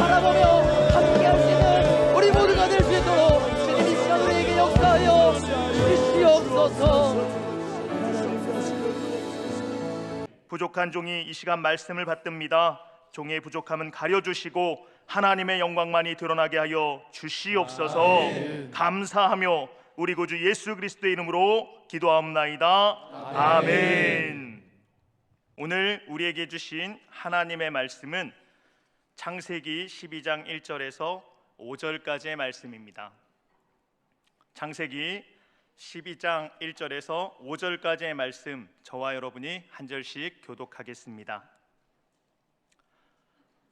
바라보며 함께 할 수 있는 우리 모두가 될 수 있도록 주님 이 시간 우리에게 역사하여 주시옵소서. 부족한 종이 이 시간 말씀을 받듭니다. 종의 부족함은 가려주시고 하나님의 영광만이 드러나게 하여 주시옵소서. 감사하며 우리 구주 예수 그리스도의 이름으로 기도하옵나이다. 아멘. 오늘 우리에게 주신 하나님의 말씀은 창세기 12장 1절에서 5절까지의 말씀입니다. 창세기 12장 1절에서 5절까지의 말씀, 저와 여러분이 한 절씩 교독하겠습니다.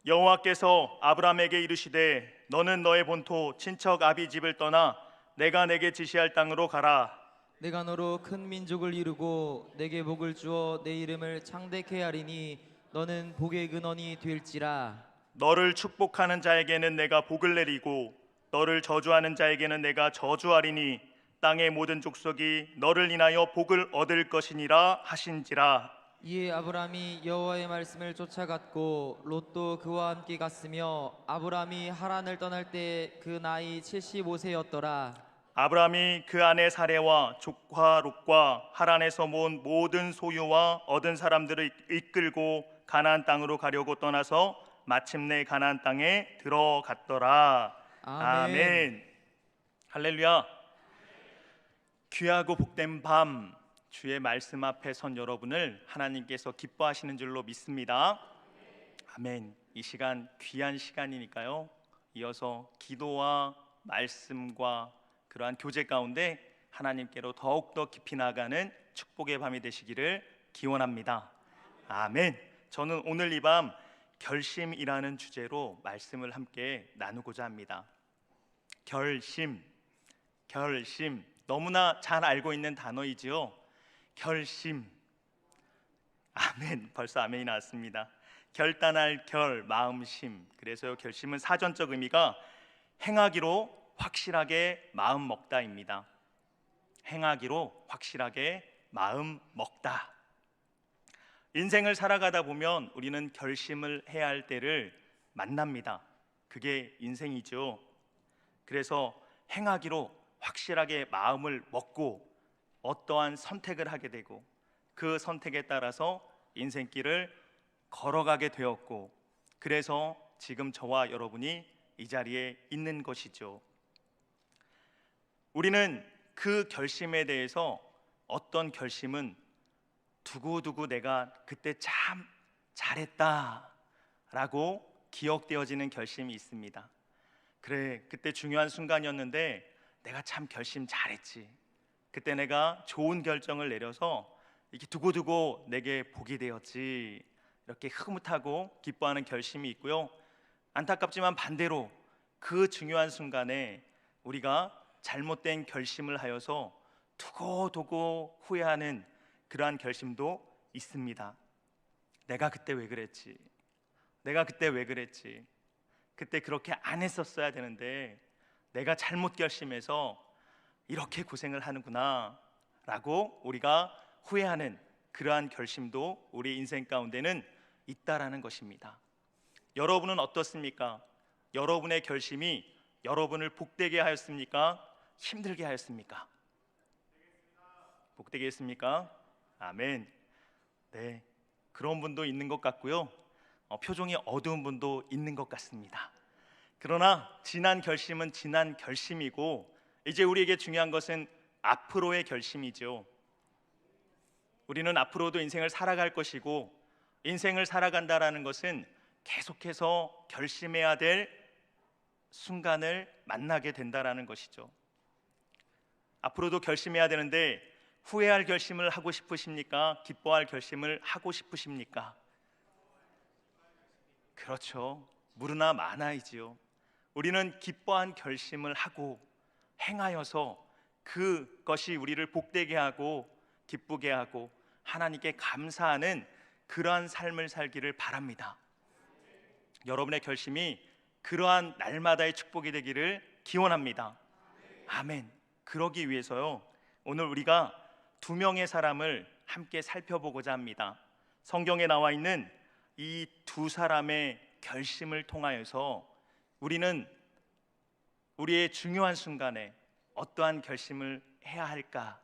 여호와께서 아브라함에게 이르시되 너는 너의 본토 친척 아비 집을 떠나 내가 내게 지시할 땅으로 가라. 내가 너로 큰 민족을 이루고 내게 복을 주어 내 이름을 창대케 하리니 너는 복의 근원이 될지라. 너를 축복하는 자에게는 내가 복을 내리고 너를 저주하는 자에게는 내가 저주하리니 땅의 모든 족속이 너를 인하여 복을 얻을 것이니라 하신지라. 이에 아브라함이 여호와의 말씀을 쫓아갔고 롯도 그와 함께 갔으며 아브라함이 하란을 떠날 때 그 나이 75세였더라. 아브라함이 그 아내 사레와 조카 롯과 하란에서 모은 모든 소유와 얻은 사람들을 이끌고 가나안 땅으로 가려고 떠나서 마침내 가나안 땅에 들어갔더라. 아멘. 할렐루야. 귀하고 복된 밤, 주의 말씀 앞에 선 여러분을 하나님께서 기뻐하시는 줄로 믿습니다. 아멘. 이 시간 귀한 시간이니까요, 이어서 기도와 말씀과 그러한 교제 가운데 하나님께로 더욱더 깊이 나가는 축복의 밤이 되시기를 기원합니다. 아멘. 저는 오늘 이 밤 결심이라는 주제로 말씀을 함께 나누고자 합니다. 결심, 결심, 너무나 잘 알고 있는 단어이지요. 결심. 아멘. 벌써 아멘이 나왔습니다. 결단할 결, 마음심. 그래서 결심은 사전적 의미가 행하기로 확실하게 마음 먹다입니다. 행하기로 확실하게 마음 먹다. 인생을 살아가다 보면 우리는 결심을 해야 할 때를 만납니다. 그게 인생이죠. 그래서 행하기로 확실하게 마음을 먹고 어떠한 선택을 하게 되고 그 선택에 따라서 인생길을 걸어가게 되었고, 그래서 지금 저와 여러분이 이 자리에 있는 것이죠. 우리는 그 결심에 대해서 어떤 결심은 두고두고 내가 그때 참 잘했다 라고 기억되어지는 결심이 있습니다. 그래, 그때 중요한 순간이었는데 내가 참 결심 잘했지, 그때 내가 좋은 결정을 내려서 이렇게 두고두고 내게 복이 되었지, 이렇게 흐뭇하고 기뻐하는 결심이 있고요. 안타깝지만 반대로 그 중요한 순간에 우리가 잘못된 결심을 하여서 두고두고 후회하는 그러한 결심도 있습니다. 내가 그때 왜 그랬지, 내가 그때 왜 그랬지, 그때 그렇게 안 했었어야 되는데 내가 잘못 결심해서 이렇게 고생을 하는구나 라고 우리가 후회하는 그러한 결심도 우리 인생 가운데는 있다라는 것입니다. 여러분은 어떻습니까? 여러분의 결심이 여러분을 복되게 하였습니까? 힘들게 하였습니까? 복되게 했습니까? 아멘. 네, 그런 분도 있는 것 같고요, 표정이 어두운 분도 있는 것 같습니다. 그러나 지난 결심은 지난 결심이고 이제 우리에게 중요한 것은 앞으로의 결심이죠. 우리는 앞으로도 인생을 살아갈 것이고, 인생을 살아간다라는 것은 계속해서 결심해야 될 순간을 만나게 된다라는 것이죠. 앞으로도 결심해야 되는데 후회할 결심을 하고 싶으십니까? 기뻐할 결심을 하고 싶으십니까? 그렇죠. 무르나 마나이지요. 우리는 기뻐한 결심을 하고 행하여서 그것이 우리를 복되게 하고 기쁘게 하고 하나님께 감사하는 그러한 삶을 살기를 바랍니다. 여러분의 결심이 그러한 날마다의 축복이 되기를 기원합니다. 아멘. 그러기 위해서요, 오늘 우리가 두 명의 사람을 함께 살펴보고자 합니다. 성경에 나와 있는 이 두 사람의 결심을 통하여서 우리는 우리의 중요한 순간에 어떠한 결심을 해야 할까?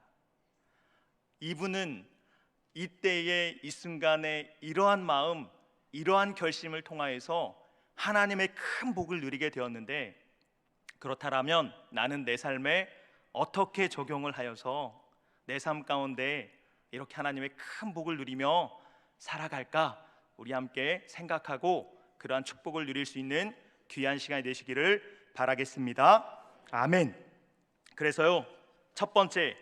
이분은 이때의 이 순간에 이러한 마음, 이러한 결심을 통하여서 하나님의 큰 복을 누리게 되었는데, 그렇다면 나는 내 삶에 어떻게 적용을 하여서 내 삶 가운데 이렇게 하나님의 큰 복을 누리며 살아갈까? 우리 함께 생각하고 그러한 축복을 누릴 수 있는 귀한 시간이 되시기를 바라겠습니다. 아멘. 그래서요, 첫 번째,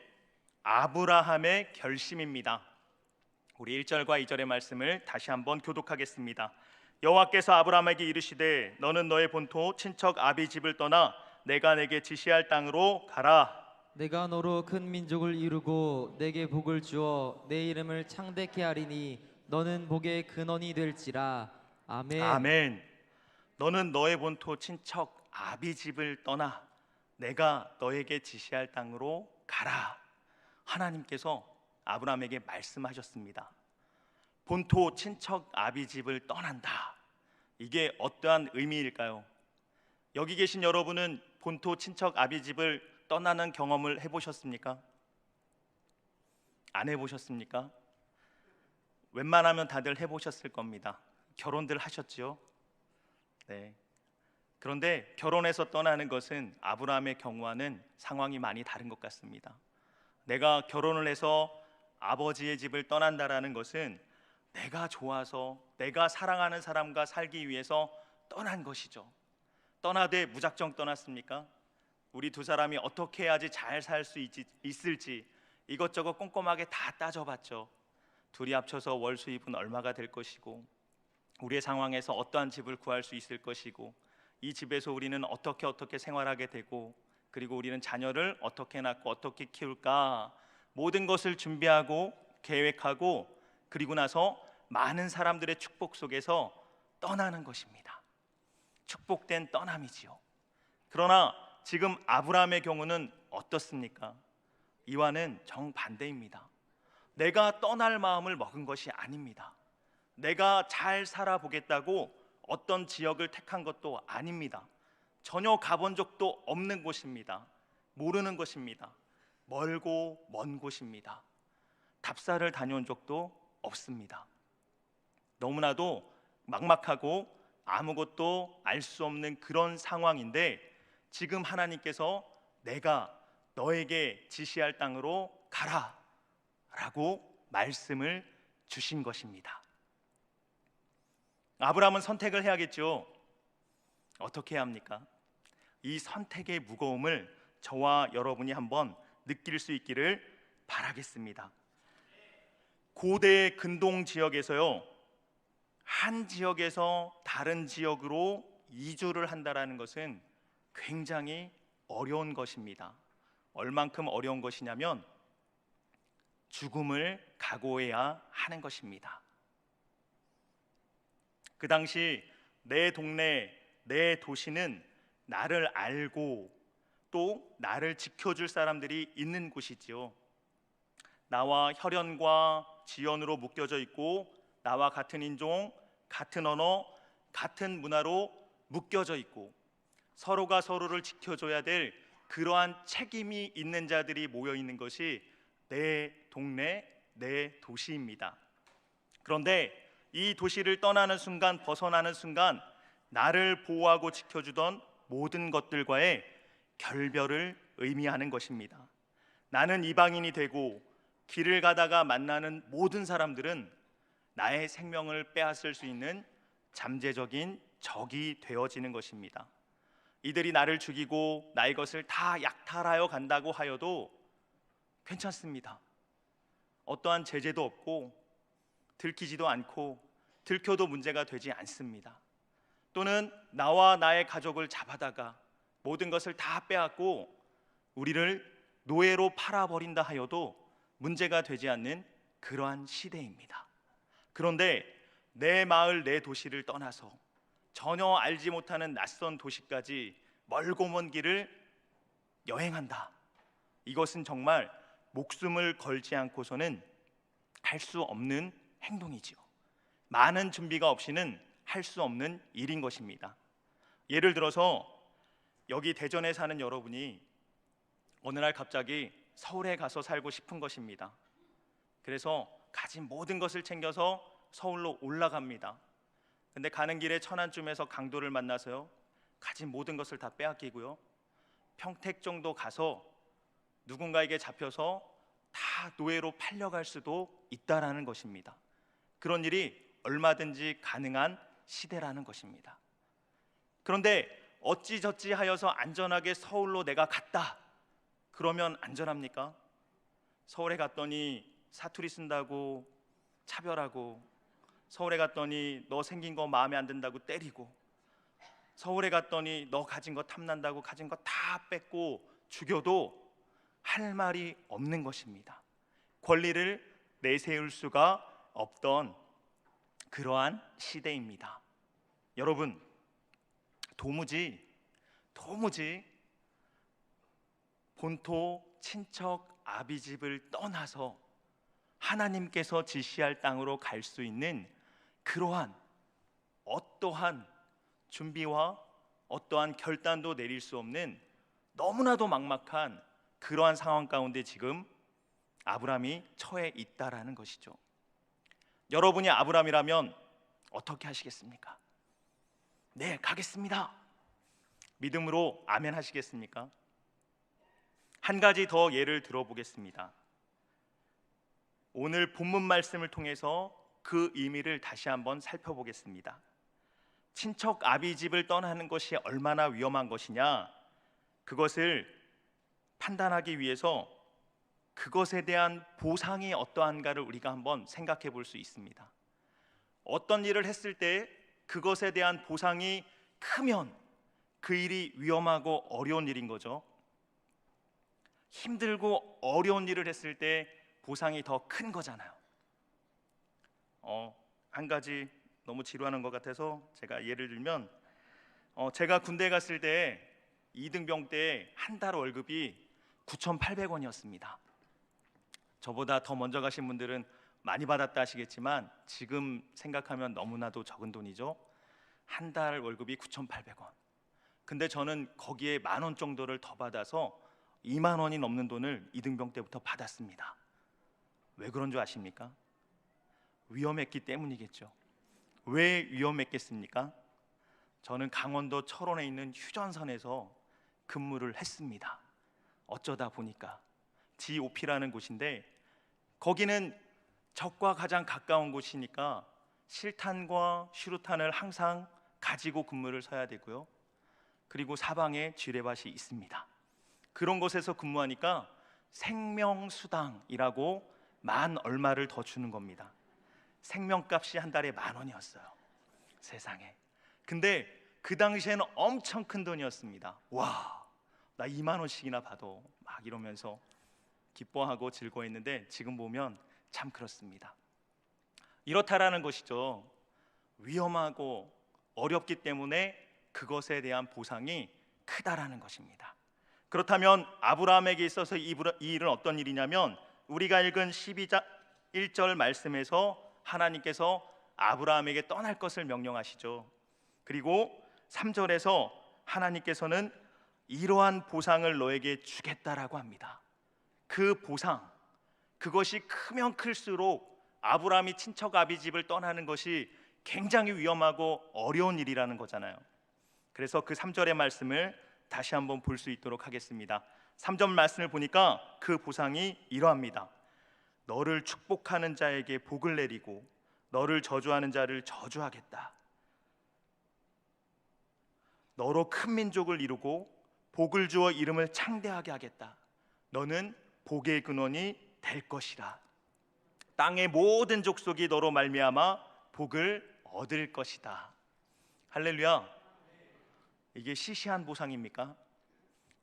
아브라함의 결심입니다. 우리 1절과 2절의 말씀을 다시 한번 교독하겠습니다. 여호와께서 아브라함에게 이르시되 너는 너의 본토 친척 아비 집을 떠나 내가 내게 지시할 땅으로 가라. 내가 너로 큰 민족을 이루고 내게 복을 주어 내 이름을 창대케 하리니 너는 복의 근원이 될지라. 아멘. 아멘. 너는 너의 본토 친척 아비 집을 떠나 내가 너에게 지시할 땅으로 가라. 하나님께서 아브라함에게 말씀하셨습니다. 본토 친척 아비 집을 떠난다. 이게 어떠한 의미일까요? 여기 계신 여러분은 본토 친척 아비 집을 떠나는 경험을 해보셨습니까? 안 해보셨습니까? 웬만하면 다들 해보셨을 겁니다. 결혼들 하셨죠? 네. 그런데 결혼해서 떠나는 것은 아브라함의 경우와는 상황이 많이 다른 것 같습니다. 내가 결혼을 해서 아버지의 집을 떠난다라는 것은 내가 좋아서 내가 사랑하는 사람과 살기 위해서 떠난 것이죠. 떠나되 무작정 떠났습니까? 우리 두 사람이 어떻게 해야지 잘 살 수 있을지 이것저것 꼼꼼하게 다 따져봤죠. 둘이 합쳐서 월 수입은 얼마가 될 것이고, 우리의 상황에서 어떠한 집을 구할 수 있을 것이고, 이 집에서 우리는 어떻게 생활하게 되고, 그리고 우리는 자녀를 어떻게 낳고 어떻게 키울까, 모든 것을 준비하고 계획하고, 그리고 나서 많은 사람들의 축복 속에서 떠나는 것입니다. 축복된 떠남이지요. 그러나 지금 아브라함의 경우는 어떻습니까? 이와는 정반대입니다. 내가 떠날 마음을 먹은 것이 아닙니다. 내가 잘 살아보겠다고 어떤 지역을 택한 것도 아닙니다. 전혀 가본 적도 없는 곳입니다. 모르는 곳입니다. 멀고 먼 곳입니다. 답사를 다녀온 적도 없습니다. 너무나도 막막하고 아무것도 알 수 없는 그런 상황인데, 지금 하나님께서 내가 너에게 지시할 땅으로 가라 라고 말씀을 주신 것입니다. 아브라함은 선택을 해야겠죠. 어떻게 해야 합니까? 이 선택의 무거움을 저와 여러분이 한번 느낄 수 있기를 바라겠습니다. 고대 근동 지역에서요, 한 지역에서 다른 지역으로 이주를 한다라는 것은 굉장히 어려운 것입니다. 얼만큼 어려운 것이냐면 죽음을 각오해야 하는 것입니다. 그 당시 내 동네, 내 도시는 나를 알고 또 나를 지켜줄 사람들이 있는 곳이지요. 나와 혈연과 지연으로 묶여져 있고, 나와 같은 인종, 같은 언어, 같은 문화로 묶여져 있고, 서로가 서로를 지켜줘야 될 그러한 책임이 있는 자들이 모여 있는 것이 내 동네, 내 도시입니다. 그런데 이 도시를 떠나는 순간, 벗어나는 순간, 나를 보호하고 지켜주던 모든 것들과의 결별을 의미하는 것입니다. 나는 이방인이 되고 길을 가다가 만나는 모든 사람들은 나의 생명을 빼앗을 수 있는 잠재적인 적이 되어지는 것입니다. 이들이 나를 죽이고 나의 것을 다 약탈하여 간다고 하여도 괜찮습니다. 어떠한 제재도 없고 들키지도 않고 들켜도 문제가 되지 않습니다. 또는 나와 나의 가족을 잡아다가 모든 것을 다 빼앗고 우리를 노예로 팔아버린다 하여도 문제가 되지 않는 그러한 시대입니다. 그런데 내 마을, 내 도시를 떠나서 전혀 알지 못하는 낯선 도시까지 멀고 먼 길을 여행한다. 이것은 정말 목숨을 걸지 않고서는 할 수 없는 행동이지요. 많은 준비가 없이는 할 수 없는 일인 것입니다. 예를 들어서 여기 대전에 사는 여러분이 어느 날 갑자기 서울에 가서 살고 싶은 것입니다. 그래서 가진 모든 것을 챙겨서 서울로 올라갑니다. 근데 가는 길에 천안쯤에서 강도를 만나서요, 가진 모든 것을 다 빼앗기고요, 평택 정도 가서 누군가에게 잡혀서 다 노예로 팔려갈 수도 있다라는 것입니다. 그런 일이 얼마든지 가능한 시대라는 것입니다. 그런데 어찌저찌 하여서 안전하게 서울로 내가 갔다, 그러면 안전합니까? 서울에 갔더니 사투리 쓴다고 차별하고, 서울에 갔더니 너 생긴 거 마음에 안 든다고 때리고, 서울에 갔더니 너 가진 거 탐난다고 가진 거 다 뺏고 죽여도 할 말이 없는 것입니다. 권리를 내세울 수가 없던 그러한 시대입니다. 여러분, 도무지 본토 친척 아비집을 떠나서 하나님께서 지시할 땅으로 갈 수 있는 그러한 어떠한 준비와 어떠한 결단도 내릴 수 없는 너무나도 막막한 그러한 상황 가운데 지금 아브라함이 처해 있다라는 것이죠. 여러분이 아브라함이라면 어떻게 하시겠습니까? 네, 가겠습니다. 믿음으로 아멘 하시겠습니까? 한 가지 더 예를 들어보겠습니다. 오늘 본문 말씀을 통해서 그 의미를 다시 한번 살펴보겠습니다. 친척 아비집을 떠나는 것이 얼마나 위험한 것이냐, 그것을 판단하기 위해서 그것에 대한 보상이 어떠한가를 우리가 한번 생각해 볼 수 있습니다. 어떤 일을 했을 때 그것에 대한 보상이 크면 그 일이 위험하고 어려운 일인 거죠. 힘들고 어려운 일을 했을 때 보상이 더 큰 거잖아요. 한 가지 너무 지루하는 것 같아서 제가 예를 들면, 제가 군대 갔을 때 2등병 때 한 달 월급이 9,800원이었습니다. 저보다 더 먼저 가신 분들은 많이 받았다 하시겠지만 지금 생각하면 너무나도 적은 돈이죠. 한 달 월급이 9,800원. 근데 저는 거기에 10,000원 정도를 더 받아서 20,000원이 넘는 돈을 2등병 때부터 받았습니다. 왜 그런 줄 아십니까? 위험했기 때문이겠죠. 왜 위험했겠습니까? 저는 강원도 철원에 있는 휴전선에서 근무를 했습니다. 어쩌다 보니까 GOP라는 곳인데, 거기는 적과 가장 가까운 곳이니까 실탄과 수류탄을 항상 가지고 근무를 서야 되고요, 그리고 사방에 지뢰밭이 있습니다. 그런 곳에서 근무하니까 생명수당이라고 만 얼마를 더 주는 겁니다. 생명값이 한 달에 10,000원이었어요. 세상에. 근데 그 당시에는 엄청 큰 돈이었습니다. 와, 나 20,000원씩이나 받아, 막 이러면서 기뻐하고 즐거워했는데 지금 보면 참 그렇습니다. 이렇다라는 것이죠. 위험하고 어렵기 때문에 그것에 대한 보상이 크다라는 것입니다. 그렇다면 아브라함에게 있어서 이 일은 어떤 일이냐면, 우리가 읽은 12장 1절 말씀에서 하나님께서 아브라함에게 떠날 것을 명령하시죠. 그리고 3절에서 하나님께서는 이러한 보상을 너에게 주겠다라고 합니다. 그 보상, 그것이 크면 클수록 아브라함이 친척 아비집을 떠나는 것이 굉장히 위험하고 어려운 일이라는 거잖아요. 그래서 그 3절의 말씀을 다시 한번 볼 수 있도록 하겠습니다. 3절 말씀을 보니까 그 보상이 이러합니다. 너를 축복하는 자에게 복을 내리고 너를 저주하는 자를 저주하겠다. 너로 큰 민족을 이루고 복을 주어 이름을 창대하게 하겠다. 너는 복의 근원이 될 것이라. 땅의 모든 족속이 너로 말미암아 복을 얻을 것이다. 할렐루야. 이게 시시한 보상입니까?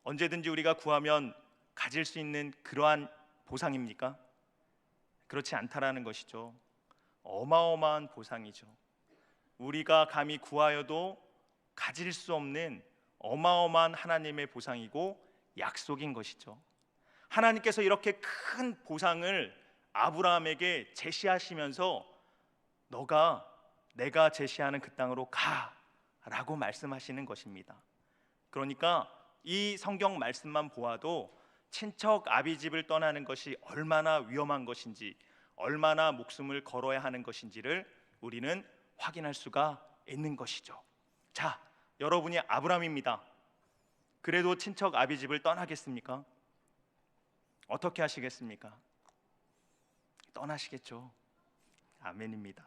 언제든지 우리가 구하면 가질 수 있는 그러한 보상입니까? 그렇지 않다라는 것이죠. 어마어마한 보상이죠. 우리가 감히 구하여도 가질 수 없는 어마어마한 하나님의 보상이고 약속인 것이죠. 하나님께서 이렇게 큰 보상을 아브라함에게 제시하시면서 너가 내가 제시하는 그 땅으로 가, 라고 말씀하시는 것입니다. 그러니까 이 성경 말씀만 보아도 친척 아비집을 떠나는 것이 얼마나 위험한 것인지, 얼마나 목숨을 걸어야 하는 것인지를 우리는 확인할 수가 있는 것이죠. 자, 여러분이 아브라함입니다. 그래도 친척 아비집을 떠나겠습니까? 어떻게 하시겠습니까? 떠나시겠죠. 아멘입니다.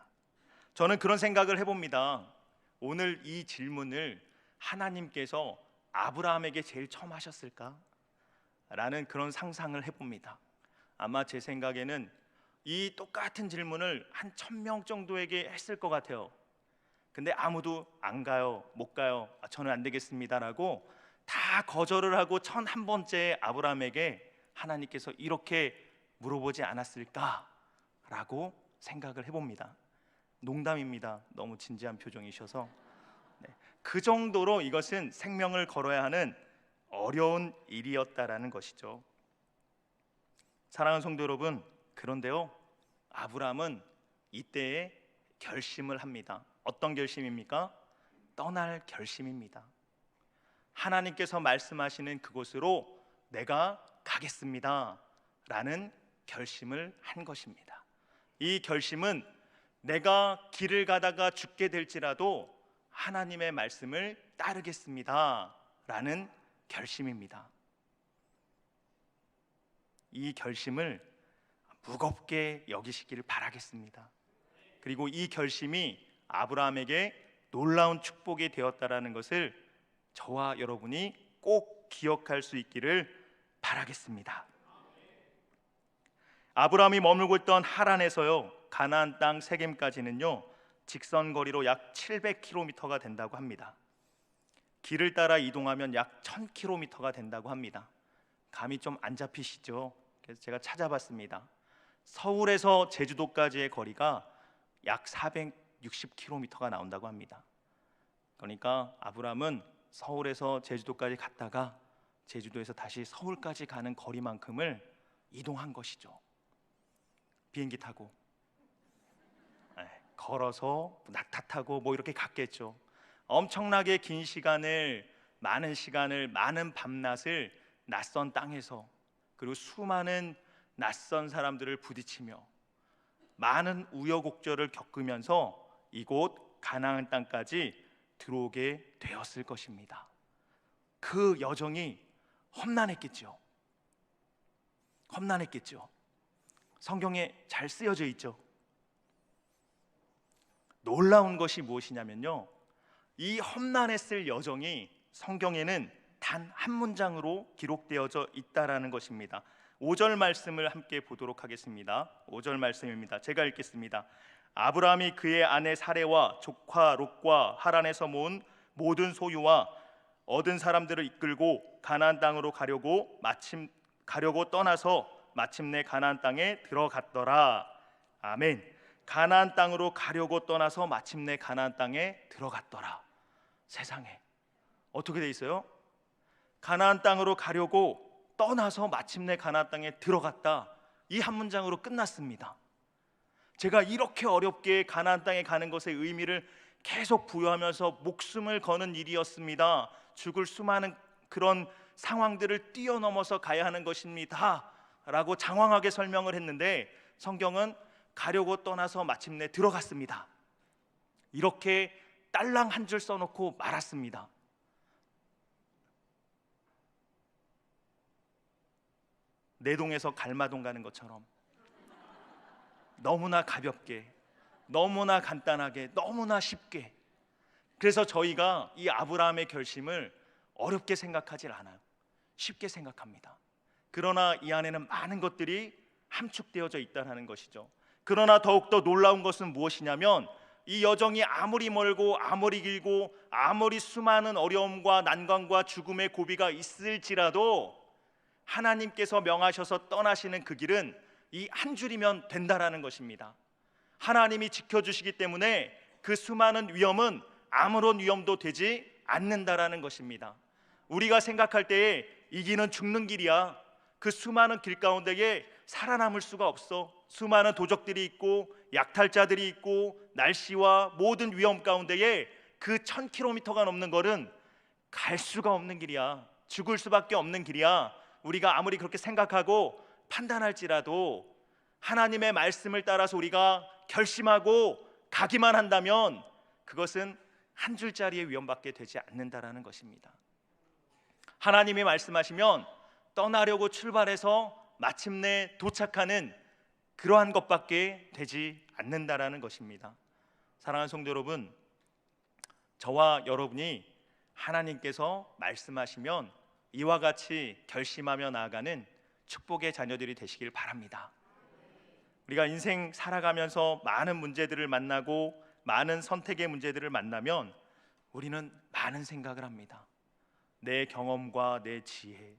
저는 그런 생각을 해봅니다. 오늘 이 질문을 하나님께서 아브라함에게 제일 처음 하셨을까? 라는 그런 상상을 해봅니다. 아마 제 생각에는 이 똑같은 질문을 한 1000명 정도에게 했을 것 같아요. 근데 아무도 안 가요, 못 가요, 저는 안 되겠습니다라고 다 거절을 하고 1001번째 아브라함에게 하나님께서 이렇게 물어보지 않았을까라고 생각을 해봅니다. 농담입니다. 너무 진지한 표정이셔서. 그 정도로 이것은 생명을 걸어야 하는 어려운 일이었다라는 것이죠. 사랑하는 성도 여러분, 그런데요, 아브라함은 이때에 결심을 합니다. 어떤 결심입니까? 떠날 결심입니다. 하나님께서 말씀하시는 그곳으로 내가 가겠습니다 라는 결심을 한 것입니다. 이 결심은 내가 길을 가다가 죽게 될지라도 하나님의 말씀을 따르겠습니다 라는 결심입니다. 이 결심을 무겁게 여기시기를 바라겠습니다. 그리고 이 결심이 아브라함에게 놀라운 축복이 되었다라는 것을 저와 여러분이 꼭 기억할 수 있기를 바라겠습니다. 아브라함이 머물고 있던 하란에서요, 가나안 땅 세겜까지는요 직선 거리로 약 700km가 된다고 합니다. 길을 따라 이동하면 약 1000km가 된다고 합니다. 감이 좀 안 잡히시죠? 그래서 제가 찾아봤습니다. 서울에서 제주도까지의 거리가 약 460km가 나온다고 합니다. 그러니까 아브라함은 서울에서 제주도까지 갔다가 제주도에서 다시 서울까지 가는 거리만큼을 이동한 것이죠. 비행기 타고, 걸어서, 낙타 타고 뭐 이렇게 갔겠죠. 엄청나게 긴 시간을, 많은 밤낮을 낯선 땅에서, 그리고 수많은 낯선 사람들을 부딪히며 많은 우여곡절을 겪으면서 이곳 가나안 땅까지 들어오게 되었을 것입니다. 그 여정이 험난했겠죠. 성경에 잘 쓰여져 있죠. 놀라운 것이 무엇이냐면요, 이 험난했을 여정이 성경에는 단 한 문장으로 기록되어져 있다라는 것입니다. 5절 말씀을 함께 보도록 하겠습니다. 5절 말씀입니다. 제가 읽겠습니다. 아브라함이 그의 아내 사레와 조카 롯과 하란에서 모은 모든 소유와 얻은 사람들을 이끌고 가나안 땅으로 가려고 떠나서 마침내 가나안 땅에 들어갔더라. 아멘. 가나안 땅으로 가려고 떠나서 마침내 가나안 땅에 들어갔더라. 세상에, 어떻게 돼 있어요? 가나안 땅으로 가려고 떠나서 마침내 가나안 땅에 들어갔다. 이 한 문장으로 끝났습니다. 제가 이렇게 어렵게 가나안 땅에 가는 것의 의미를 계속 부여하면서 목숨을 거는 일이었습니다. 죽을 수많은 그런 상황들을 뛰어넘어서 가야 하는 것입니다 라고 장황하게 설명을 했는데, 성경은 가려고 떠나서 마침내 들어갔습니다. 이렇게 딸랑 한 줄 써놓고 말았습니다. 내동에서 갈마동 가는 것처럼 너무나 가볍게, 너무나 간단하게, 너무나 쉽게. 그래서 저희가 이 아브라함의 결심을 어렵게 생각하지 않아요. 쉽게 생각합니다. 그러나 이 안에는 많은 것들이 함축되어져 있다는 것이죠. 그러나 더욱더 놀라운 것은 무엇이냐면, 이 여정이 아무리 멀고 아무리 길고 아무리 수많은 어려움과 난관과 죽음의 고비가 있을지라도 하나님께서 명하셔서 떠나시는 그 길은 이 한 줄이면 된다라는 것입니다. 하나님이 지켜주시기 때문에 그 수많은 위험은 아무런 위험도 되지 않는다라는 것입니다. 우리가 생각할 때에 이 길은 죽는 길이야, 그 수많은 길 가운데에 살아남을 수가 없어, 수많은 도적들이 있고 약탈자들이 있고 날씨와 모든 위험 가운데에 그 1000km가 넘는 거는 갈 수가 없는 길이야. 죽을 수밖에 없는 길이야. 우리가 아무리 그렇게 생각하고 판단할지라도 하나님의 말씀을 따라서 우리가 결심하고 가기만 한다면 그것은 한 줄짜리의 위험밖에 되지 않는다라는 것입니다. 하나님이 말씀하시면 떠나려고 출발해서 마침내 도착하는 그러한 것밖에 되지 않는다라는 것입니다. 사랑하는 성도 여러분, 저와 여러분이 하나님께서 말씀하시면 이와 같이 결심하며 나아가는 축복의 자녀들이 되시길 바랍니다. 우리가 인생 살아가면서 많은 문제들을 만나고 많은 선택의 문제들을 만나면 우리는 많은 생각을 합니다. 내 경험과 내 지혜,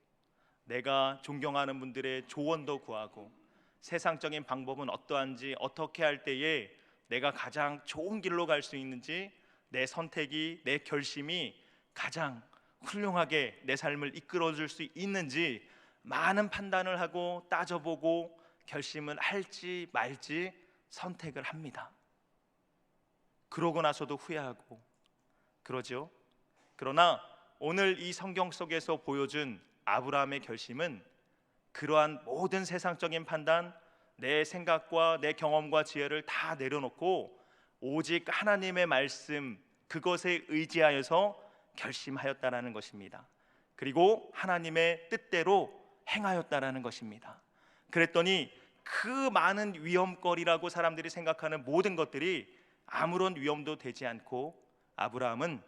내가 존경하는 분들의 조언도 구하고 세상적인 방법은 어떠한지, 어떻게 할 때에 내가 가장 좋은 길로 갈 수 있는지, 내 선택이, 내 결심이 가장 훌륭하게 내 삶을 이끌어줄 수 있는지 많은 판단을 하고 따져보고 결심을 할지 말지 선택을 합니다. 그러고 나서도 후회하고 그러죠. 그러나 오늘 이 성경 속에서 보여준 아브라함의 결심은 그러한 모든 세상적인 판단, 내 생각과 내 경험과 지혜를 다 내려놓고 오직 하나님의 말씀, 그것에 의지하여서 결심하였다라는 것입니다. 그리고 하나님의 뜻대로 행하였다라는 것입니다. 그랬더니 그 많은 위험거리라고 사람들이 생각하는 모든 것들이 아무런 위험도 되지 않고 아브라함은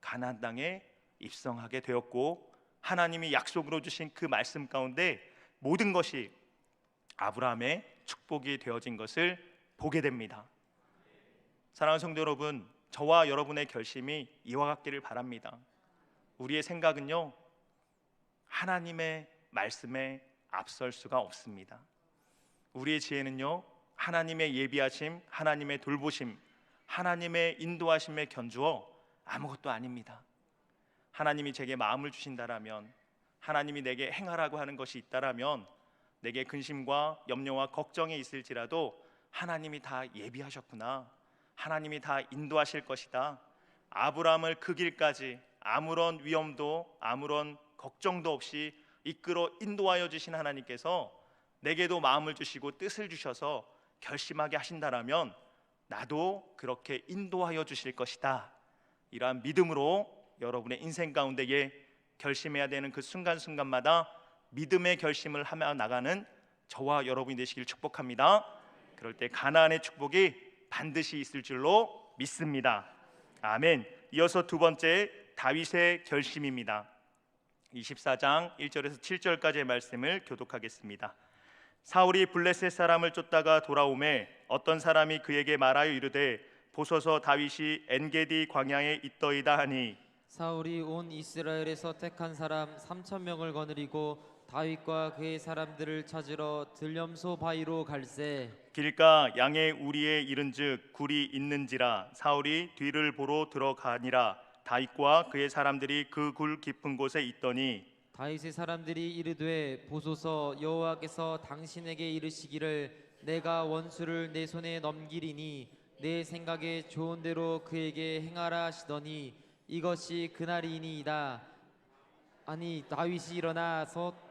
가나안 땅에 입성하게 되었고, 하나님이 약속으로 주신 그 말씀 가운데 모든 것이 아브라함의 축복이 되어진 것을 보게 됩니다. 사랑하는 성도 여러분, 저와 여러분의 결심이 이와 같기를 바랍니다. 우리의 생각은요, 하나님의 말씀에 앞설 수가 없습니다. 우리의 지혜는요, 하나님의 예비하심, 하나님의 돌보심, 하나님의 인도하심에 견주어 아무것도 아닙니다. 하나님이 제게 마음을 주신다라면, 하나님이 내게 행하라고 하는 것이 있다라면, 내게 근심과 염려와 걱정이 있을지라도 하나님이 다 예비하셨구나, 하나님이 다 인도하실 것이다. 아브라함을 그 길까지 아무런 위험도 아무런 걱정도 없이 이끌어 인도하여 주신 하나님께서 내게도 마음을 주시고 뜻을 주셔서 결심하게 하신다라면 나도 그렇게 인도하여 주실 것이다. 이러한 믿음으로 여러분의 인생 가운데에 결심해야 되는 그 순간순간마다 믿음의 결심을 하며 나가는 저와 여러분이 되시길 축복합니다. 그럴 때 가나안의 축복이 반드시 있을 줄로 믿습니다. 아멘. 이어서 두 번째, 다윗의 결심입니다. 24장 1절에서 7절까지의 말씀을 교독하겠습니다. 사울이 블레셋 사람을 쫓다가 돌아오매 어떤 사람이 그에게 말하여 이르되 보소서 다윗이 엔게디 광야에 있더이다 하니, 사울이 온 이스라엘에서 택한 사람 3,000명을 거느리고 다윗과 그의 사람들을 찾으러 들염소 바위로 갈새 길가 양의 우리에 이른즉 굴이 있는지라 사울이 뒤를 보러 들어가니라. 다윗과 그의 사람들이 그 굴 깊은 곳에 있더니 다윗의 사람들이 이르되 보소서 여호와께서 당신에게 이르시기를 내가 원수를 내 손에 넘기리니 내 생각에 좋은 대로 그에게 행하라 하시더니 이것이 그날이니이다. 아니 다윗이 일어나서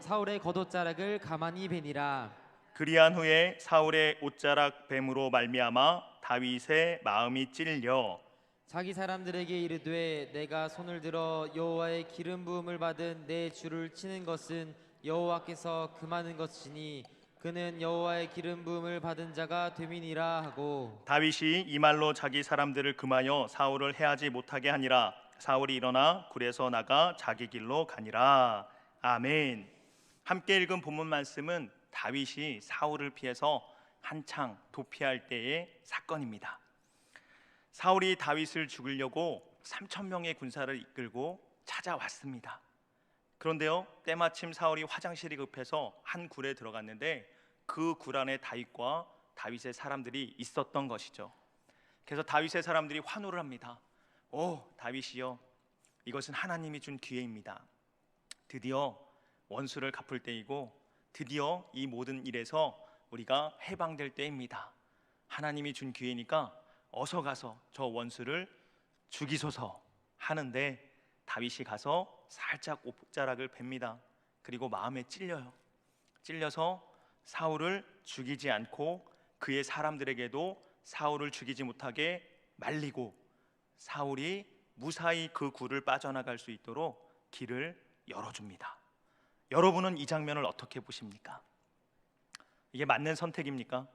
사울의 겉옷자락을 가만히 베니라. 그리한 후에 사울의 옷자락 뱀으로 말미암아 다윗의 마음이 찔려 자기 사람들에게 이르되 내가 손을 들어 여호와의 기름 부음을 받은 내 주를 치는 것은 여호와께서 금하는 것이니 그는 여호와의 기름 부음을 받은 자가 됨이니라 하고, 다윗이 이 말로 자기 사람들을 금하여 사울을 해하지 못하게 하니라. 사울이 일어나 굴에서 나가 자기 길로 가니라. 아멘. 함께 읽은 본문 말씀은 다윗이 사울을 피해서 한창 도피할 때의 사건입니다. 사울이 다윗을 죽이려고 3,000명의 군사를 이끌고 찾아왔습니다. 그런데요, 때마침 사울이 화장실이 급해서 한 굴에 들어갔는데 그 굴 안에 다윗과 다윗의 사람들이 있었던 것이죠. 그래서 다윗의 사람들이 환호를 합니다. 오, 다윗이여, 이것은 하나님이 준 기회입니다. 드디어 원수를 갚을 때이고 드디어 이 모든 일에서 우리가 해방될 때입니다. 하나님이 준 기회니까 어서 가서 저 원수를 죽이소서 하는데 다윗이 가서 살짝 옷자락을 뱁니다. 그리고 마음에 찔려서 사울을 죽이지 않고 그의 사람들에게도 사울을 죽이지 못하게 말리고 사울이 무사히 그 굴을 빠져나갈 수 있도록 길을 열어줍니다. 여러분은 이 장면을 어떻게 보십니까? 이게 맞는 선택입니까?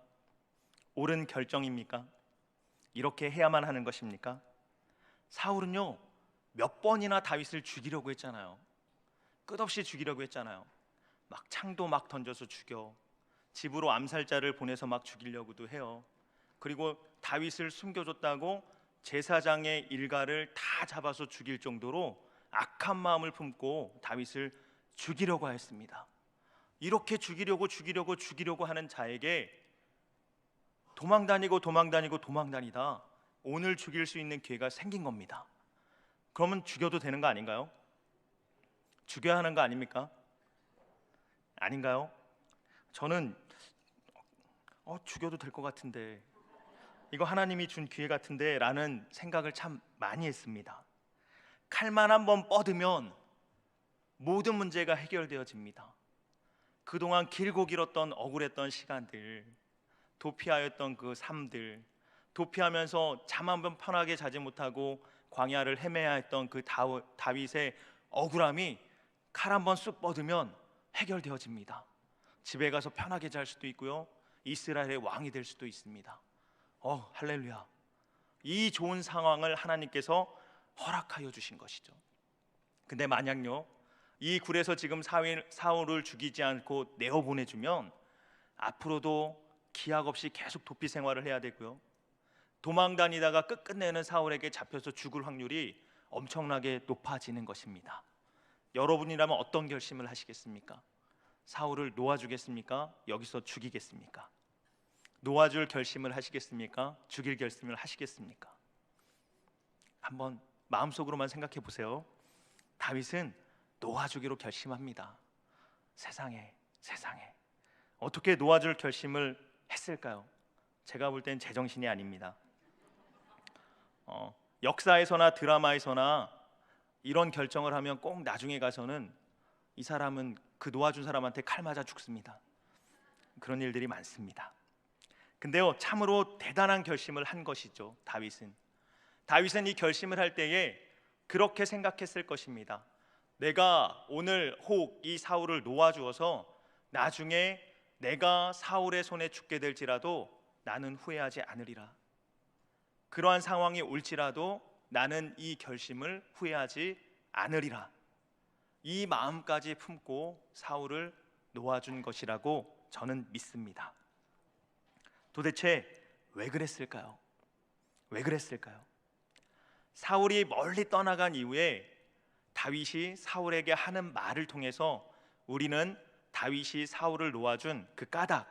옳은 결정입니까? 이렇게 해야만 하는 것입니까? 사울은요 몇 번이나 다윗을 죽이려고 했잖아요. 끝없이 죽이려고 했잖아요. 막 창도 막 던져서 죽여, 집으로 암살자를 보내서 막 죽이려고도 해요. 그리고 다윗을 숨겨줬다고 제사장의 일가를 다 잡아서 죽일 정도로 악한 마음을 품고 다윗을 죽이려고 했습니다. 이렇게 죽이려고 하는 자에게 도망다니다 오늘 죽일 수 있는 기회가 생긴 겁니다. 그러면 죽여도 되는 거 아닌가요? 죽여야 하는 거 아닙니까? 아닌가요? 저는 죽여도 될 것 같은데, 이거 하나님이 준 기회 같은데 라는 생각을 참 많이 했습니다. 칼만 한번 뻗으면 모든 문제가 해결되어집니다. 그동안 길고 길었던 억울했던 시간들, 도피하였던 그 삶들, 도피하면서 잠 한 번 편하게 자지 못하고 광야를 헤매야 했던 그 다윗의 억울함이 칼 한번 쑥 뻗으면 해결되어집니다. 집에 가서 편하게 잘 수도 있고요, 이스라엘의 왕이 될 수도 있습니다. 할렐루야. 이 좋은 상황을 하나님께서 허락하여 주신 것이죠. 근데 만약요 이 굴에서 지금 사울을 죽이지 않고 내어보내주면 앞으로도 기약 없이 계속 도피 생활을 해야 되고요, 도망다니다가 끝내는 사울에게 잡혀서 죽을 확률이 엄청나게 높아지는 것입니다. 여러분이라면 어떤 결심을 하시겠습니까? 사울을 놓아주겠습니까? 여기서 죽이겠습니까? 놓아줄 결심을 하시겠습니까? 죽일 결심을 하시겠습니까? 한번 마음속으로만 생각해 보세요. 다윗은 놓아주기로 결심합니다. 세상에 어떻게 놓아줄 결심을 했을까요? 제가 볼 땐 제정신이 아닙니다. 역사에서나 드라마에서나 이런 결정을 하면 꼭 나중에 가서는 이 사람은 그 놓아준 사람한테 칼 맞아 죽습니다. 그런 일들이 많습니다. 근데요 참으로 대단한 결심을 한 것이죠. 다윗은 이 결심을 할 때에 그렇게 생각했을 것입니다. 내가 오늘 혹 이 사울을 놓아주어서 나중에 내가 사울의 손에 죽게 될지라도 나는 후회하지 않으리라. 그러한 상황이 올지라도 나는 이 결심을 후회하지 않으리라. 이 마음까지 품고 사울을 놓아준 것이라고 저는 믿습니다. 도대체 왜 그랬을까요? 사울이 멀리 떠나간 이후에 다윗이 사울에게 하는 말을 통해서 우리는 다윗이 사울을 놓아준 그 까닭,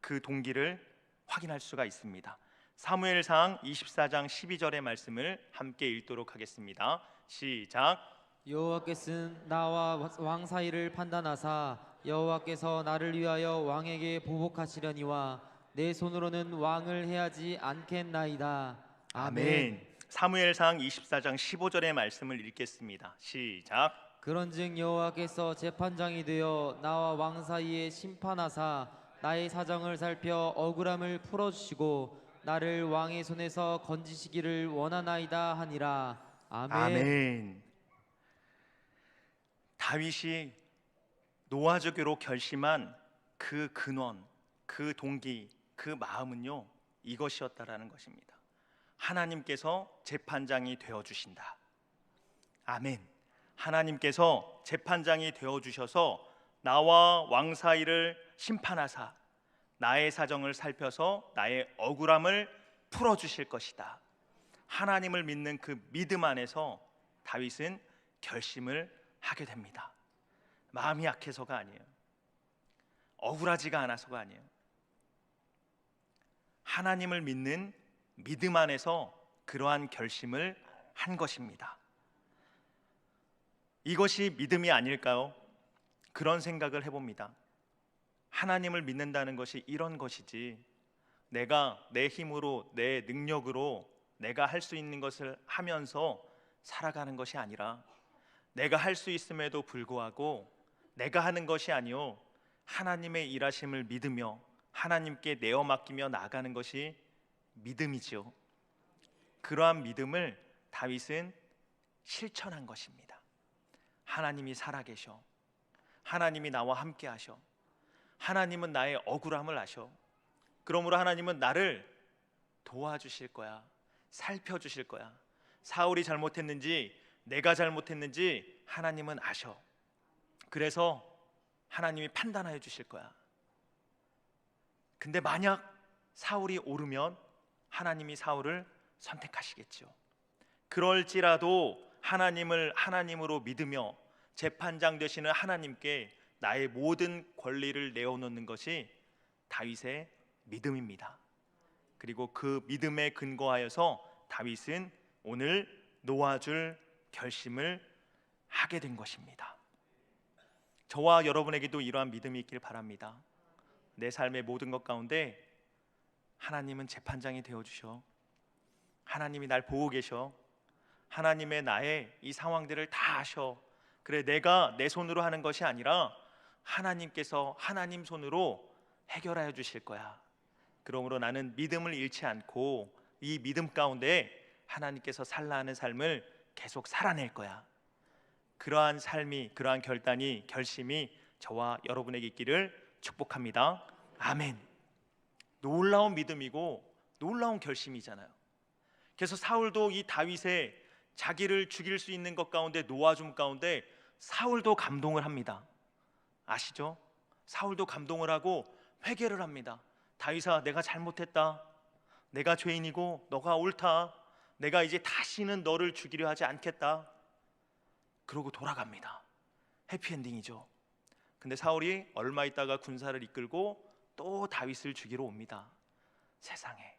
그 동기를 확인할 수가 있습니다. 사무엘상 24장 12절의 말씀을 함께 읽도록 하겠습니다. 시작. 여호와께서는 나와 왕 사이를 판단하사 여호와께서 나를 위하여 왕에게 보복하시려니와 내 손으로는 왕을 해하지 않겠나이다. 아멘. 사무엘상 24장 15절의 말씀을 읽겠습니다. 시작. 그런즉 여호와께서 재판장이 되어 나와 왕 사이에 심판하사 나의 사정을 살펴 억울함을 풀어주시고 나를 왕의 손에서 건지시기를 원하나이다 하니라. 아멘. 다윗이 놓아주기로 결심한 그 근원, 그 동기, 그 마음은요 이것이었다라는 것입니다. 하나님께서 재판장이 되어주신다. 아멘. 하나님께서 재판장이 되어주셔서 나와 왕 사이를 심판하사 나의 사정을 살펴서 나의 억울함을 풀어주실 것이다. 하나님을 믿는 그 믿음 안에서 다윗은 결심을 하게 됩니다. 마음이 약해서가 아니에요. 억울하지가 않아서가 아니에요. 하나님을 믿는 믿음 안에서 그러한 결심을 한 것입니다. 이것이 믿음이 아닐까요? 그런 생각을 해봅니다. 하나님을 믿는다는 것이 이런 것이지, 내가 내 힘으로 내 능력으로 내가 할 수 있는 것을 하면서 살아가는 것이 아니라 내가 할 수 있음에도 불구하고 내가 하는 것이 아니요 하나님의 일하심을 믿으며 하나님께 내어 맡기며 나아가는 것이 믿음이지요. 그러한 믿음을 다윗은 실천한 것입니다. 하나님이 살아계셔. 하나님이 나와 함께 하셔. 하나님은 나의 억울함을 아셔. 그러므로 하나님은 나를 도와주실 거야. 살펴주실 거야. 사울이 잘못했는지 내가 잘못했는지 하나님은 아셔. 그래서 하나님이 판단하여 주실 거야. 근데 만약 사울이 옳으면 하나님이 사울을 선택하시겠죠. 그럴지라도 하나님을 하나님으로 믿으며 재판장 되시는 하나님께 나의 모든 권리를 내어놓는 것이 다윗의 믿음입니다. 그리고 그 믿음에 근거하여서 다윗은 오늘 놓아줄 결심을 하게 된 것입니다. 저와 여러분에게도 이러한 믿음이 있길 바랍니다. 내 삶의 모든 것 가운데 하나님은 재판장이 되어주셔. 하나님이 날 보고 계셔. 하나님의 나의 이 상황들을 다 아셔. 그래, 내가 내 손으로 하는 것이 아니라 하나님께서 하나님 손으로 해결하여 주실 거야. 그러므로 나는 믿음을 잃지 않고 이 믿음 가운데 하나님께서 살라 하는 삶을 계속 살아낼 거야. 그러한 삶이, 그러한 결심이 저와 여러분에게 있기를 축복합니다. 아멘. 놀라운 믿음이고 놀라운 결심이잖아요. 그래서 사울도 이 다윗의 자기를 죽일 수 있는 것 가운데 놓아줌 가운데 사울도 감동을 합니다. 아시죠? 사울도 감동을 하고 회개를 합니다. 다윗아, 내가 잘못했다. 내가 죄인이고 너가 옳다. 내가 이제 다시는 너를 죽이려 하지 않겠다. 그러고 돌아갑니다. 해피엔딩이죠. 근데 사울이 얼마 있다가 군사를 이끌고 또 다윗을 죽이러 옵니다. 세상에.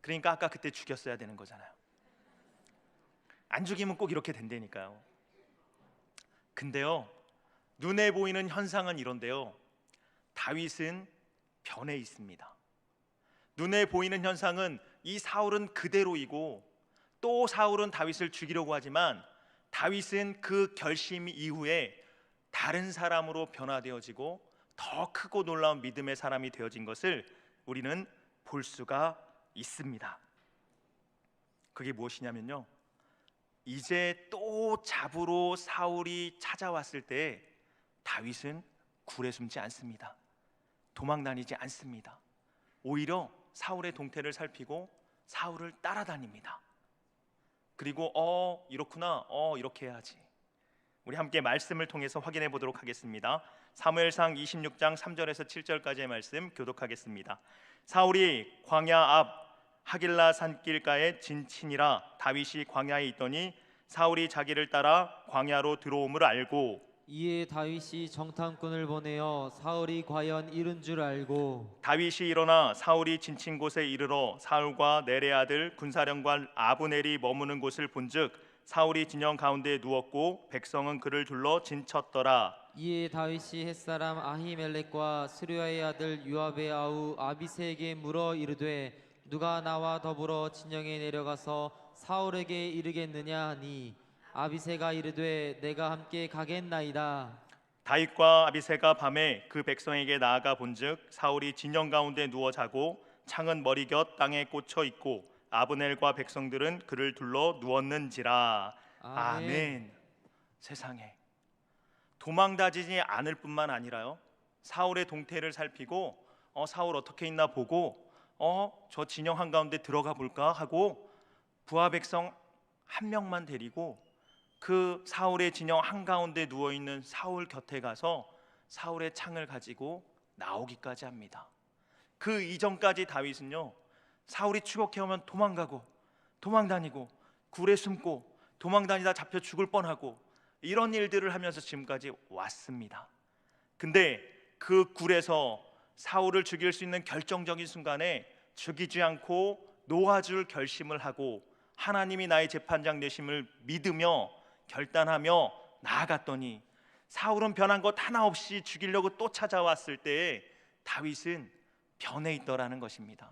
그러니까 아까 그때 죽였어야 되는 거잖아요. 안 죽이면 꼭 이렇게 된다니까요. 근데요, 눈에 보이는 현상은 이런데요, 다윗은 변해 있습니다. 눈에 보이는 현상은 이 사울은 그대로이고 또 사울은 다윗을 죽이려고 하지만 다윗은 그 결심 이후에 다른 사람으로 변화되어지고 더 크고 놀라운 믿음의 사람이 되어진 것을 우리는 볼 수가 있습니다. 그게 무엇이냐면요, 이제 또 잡으러 사울이 찾아왔을 때 다윗은 굴에 숨지 않습니다. 도망 다니지 않습니다. 오히려 사울의 동태를 살피고 사울을 따라다닙니다. 그리고 이렇구나, 이렇게 해야지. 우리 함께 말씀을 통해서 확인해 보도록 하겠습니다. 사무엘상 26장 3절에서 7절까지의 말씀 교독하겠습니다. 사울이 광야 앞 하길라 산길가에 진친이라 다윗이 광야에 있더니 사울이 자기를 따라 광야로 들어옴을 알고 이에 다윗이 정탐꾼을 보내어 사울이 과연 이른 줄 알고 다윗이 일어나 사울이 진친 곳에 이르러 사울과 넬의 아들 군사령관 아브넬이 머무는 곳을 본즉 사울이 진영 가운데 누웠고 백성은 그를 둘러 진쳤더라. 이에 다윗이 햇사람 아히멜렉과 스루야의 아들 요압의 아우 아비새에게 물어 이르되 누가 나와 더불어 진영에 내려가서 사울에게 이르겠느냐 하니 아비새가 이르되 내가 함께 가겠나이다. 다윗과 아비새가 밤에 그 백성에게 나아가 본즉 사울이 진영 가운데 누워 자고 창은 머리 곁 땅에 꽂혀 있고 아브넬과 백성들은 그를 둘러 누웠는지라. 아멘. 세상에, 도망다니지 않을 뿐만 아니라요, 사울의 동태를 살피고 사울 어떻게 있나 보고 저 진영 한가운데 들어가 볼까 하고 부하 백성 한 명만 데리고 그 사울의 진영 한가운데 누워있는 사울 곁에 가서 사울의 창을 가지고 나오기까지 합니다. 그 이전까지 다윗은요, 사울이 추격해오면 도망가고 도망다니고 굴에 숨고 도망다니다 잡혀 죽을 뻔하고 이런 일들을 하면서 지금까지 왔습니다. 근데 그 굴에서 사울을 죽일 수 있는 결정적인 순간에 죽이지 않고 놓아줄 결심을 하고 하나님이 나의 재판장 되심을 믿으며 결단하며 나아갔더니 사울은 변한 것 하나 없이 죽이려고 또 찾아왔을 때에 다윗은 변해 있더라는 것입니다.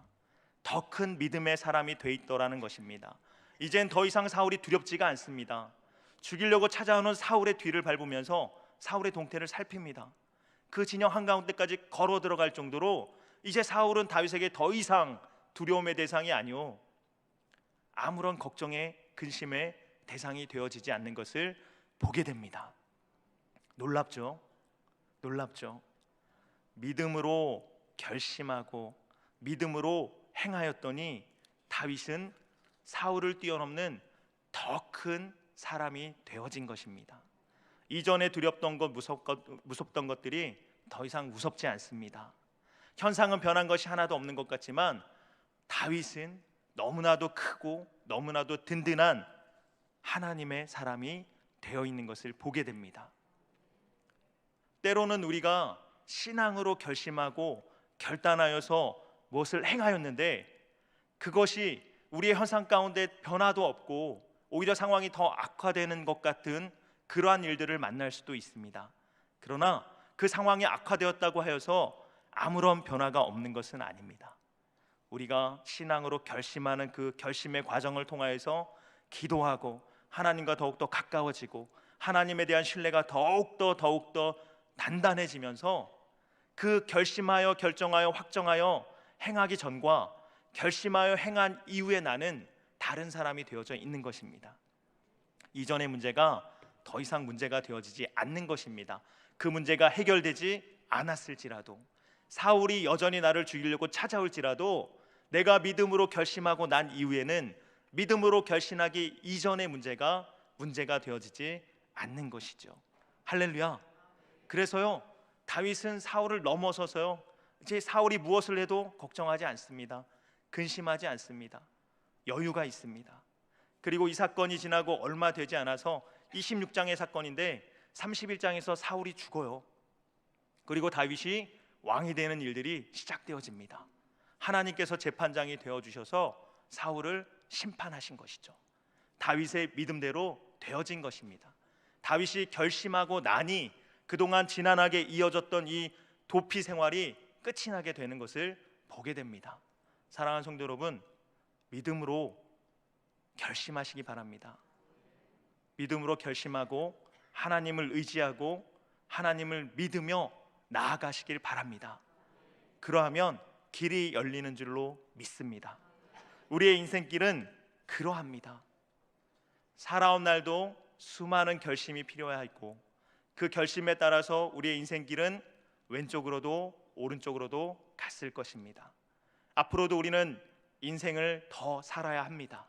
더 큰 믿음의 사람이 돼 있더라는 것입니다. 이젠 더 이상 사울이 두렵지가 않습니다. 죽이려고 찾아오는 사울의 뒤를 밟으면서 사울의 동태를 살핍니다. 그 진영 한가운데까지 걸어 들어갈 정도로 이제 사울은 다윗에게 더 이상 두려움의 대상이 아니요, 아무런 걱정의 근심의 대상이 되어지지 않는 것을 보게 됩니다. 놀랍죠? 놀랍죠? 믿음으로 결심하고 믿음으로 행하였더니 다윗은 사울을 뛰어넘는 더 큰 사람이 되어진 것입니다. 이전에 두렵던 것, 무섭던 것들이 더 이상 무섭지 않습니다. 현상은 변한 것이 하나도 없는 것 같지만 다윗은 너무나도 크고 너무나도 든든한 하나님의 사람이 되어 있는 것을 보게 됩니다. 때로는 우리가 신앙으로 결심하고 결단하여서 무엇을 행하였는데 그것이 우리의 현상 가운데 변화도 없고 오히려 상황이 더 악화되는 것 같은 그러한 일들을 만날 수도 있습니다. 그러나 그 상황이 악화되었다고 하여서 아무런 변화가 없는 것은 아닙니다. 우리가 신앙으로 결심하는 그 결심의 과정을 통하여서 기도하고 하나님과 더욱더 가까워지고 하나님에 대한 신뢰가 더욱더 단단해지면서 그 결심하여 결정하여 확정하여 행하기 전과 결심하여 행한 이후에 나는 다른 사람이 되어져 있는 것입니다. 이전의 문제가 더 이상 문제가 되어지지 않는 것입니다. 그 문제가 해결되지 않았을지라도, 사울이 여전히 나를 죽이려고 찾아올지라도 내가 믿음으로 결심하고 난 이후에는 믿음으로 결심하기 이전의 문제가 되어지지 않는 것이죠. 할렐루야. 그래서요, 다윗은 사울을 넘어서서요, 이제 사울이 무엇을 해도 걱정하지 않습니다. 근심하지 않습니다. 여유가 있습니다. 그리고 이 사건이 지나고 얼마 되지 않아서 26장의 사건인데 31장에서 사울이 죽어요. 그리고 다윗이 왕이 되는 일들이 시작되어집니다. 하나님께서 재판장이 되어주셔서 사울을 심판하신 것이죠. 다윗의 믿음대로 되어진 것입니다. 다윗이 결심하고 나니 그동안 지난하게 이어졌던 이 도피 생활이 끝이 나게 되는 것을 보게 됩니다. 사랑하는 성도 여러분, 믿음으로 결심하시기 바랍니다. 믿음으로 결심하고 하나님을 의지하고 하나님을 믿으며 나아가시길 바랍니다. 그러하면 길이 열리는 줄로 믿습니다. 우리의 인생길은 그러합니다. 살아온 날도 수많은 결심이 필요해야 있고 그 결심에 따라서 우리의 인생길은 왼쪽으로도 오른쪽으로도 갔을 것입니다. 앞으로도 우리는 인생을 더 살아야 합니다.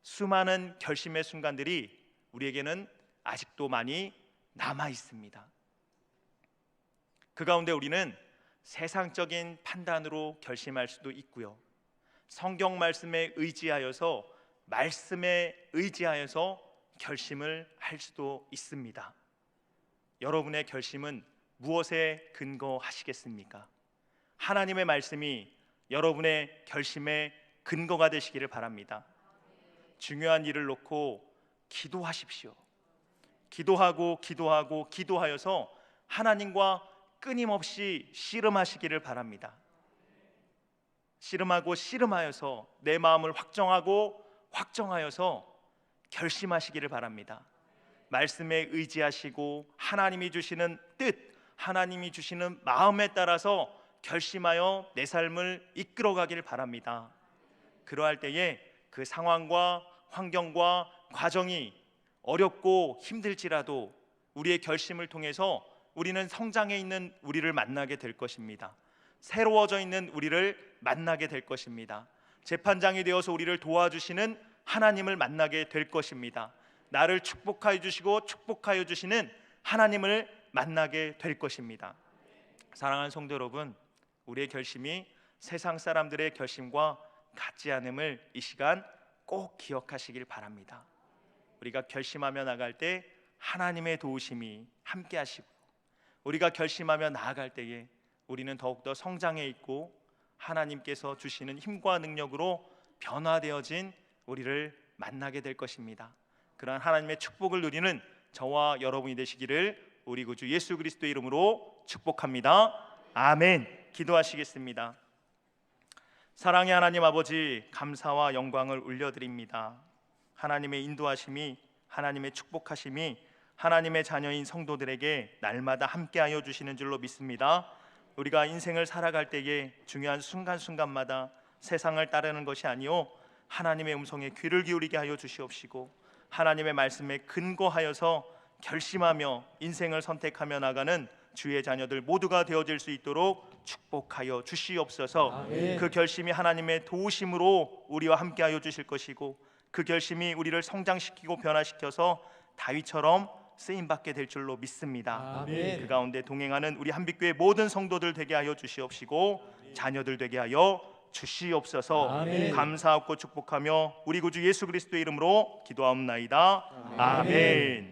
수많은 결심의 순간들이 우리에게는 아직도 많이 남아 있습니다. 그 가운데 우리는 세상적인 판단으로 결심할 수도 있고요, 성경 말씀에 의지하여서 결심을 할 수도 있습니다. 여러분의 결심은 무엇에 근거하시겠습니까? 하나님의 말씀이 여러분의 결심의 근거가 되시기를 바랍니다. 중요한 일을 놓고 기도하십시오. 기도하여서 하나님과 끊임없이 씨름하시기를 바랍니다. 씨름하여서 내 마음을 확정하여서 결심하시기를 바랍니다. 말씀에 의지하시고 하나님이 주시는 뜻, 하나님이 주시는 마음에 따라서 결심하여 내 삶을 이끌어가기를 바랍니다. 그러할 때에 그 상황과 환경과 과정이 어렵고 힘들지라도 우리의 결심을 통해서 우리는 성장해 있는 우리를 만나게 될 것입니다. 새로워져 있는 우리를 만나게 될 것입니다. 재판장이 되어서 우리를 도와주시는 하나님을 만나게 될 것입니다. 나를 축복하여 주시는 하나님을 만나게 될 것입니다. 사랑하는 성도 여러분, 우리의 결심이 세상 사람들의 결심과 같지 않음을 이 시간 꼭 기억하시길 바랍니다. 우리가 결심하며 나갈 때 하나님의 도우심이 함께 하시고, 우리가 결심하며 나아갈 때에 우리는 더욱더 성장해 있고 하나님께서 주시는 힘과 능력으로 변화되어진 우리를 만나게 될 것입니다. 그러한 하나님의 축복을 누리는 저와 여러분이 되시기를 우리 구주 예수 그리스도의 이름으로 축복합니다. 아멘. 기도하시겠습니다. 사랑의 하나님 아버지, 감사와 영광을 올려드립니다. 하나님의 인도하심이, 하나님의 축복하심이 하나님의 자녀인 성도들에게 날마다 함께하여 주시는 줄로 믿습니다. 우리가 인생을 살아갈 때에 중요한 순간순간마다 세상을 따르는 것이 아니요 하나님의 음성에 귀를 기울이게 하여 주시옵시고, 하나님의 말씀에 근거하여서 결심하며 인생을 선택하며 나가는 주의 자녀들 모두가 되어질 수 있도록 축복하여 주시옵소서. 아멘. 그 결심이 하나님의 도우심으로 우리와 함께하여 주실 것이고, 그 결심이 우리를 성장시키고 변화시켜서 다윗처럼 쓰임받게 될 줄로 믿습니다. 아멘. 그 가운데 동행하는 우리 한빛교회 모든 성도들 되게 하여 주시옵시고, 자녀들 되게 하여 주시옵소서. 아멘. 감사하고 축복하며 우리 구주 예수 그리스도의 이름으로 기도하옵나이다. 아멘.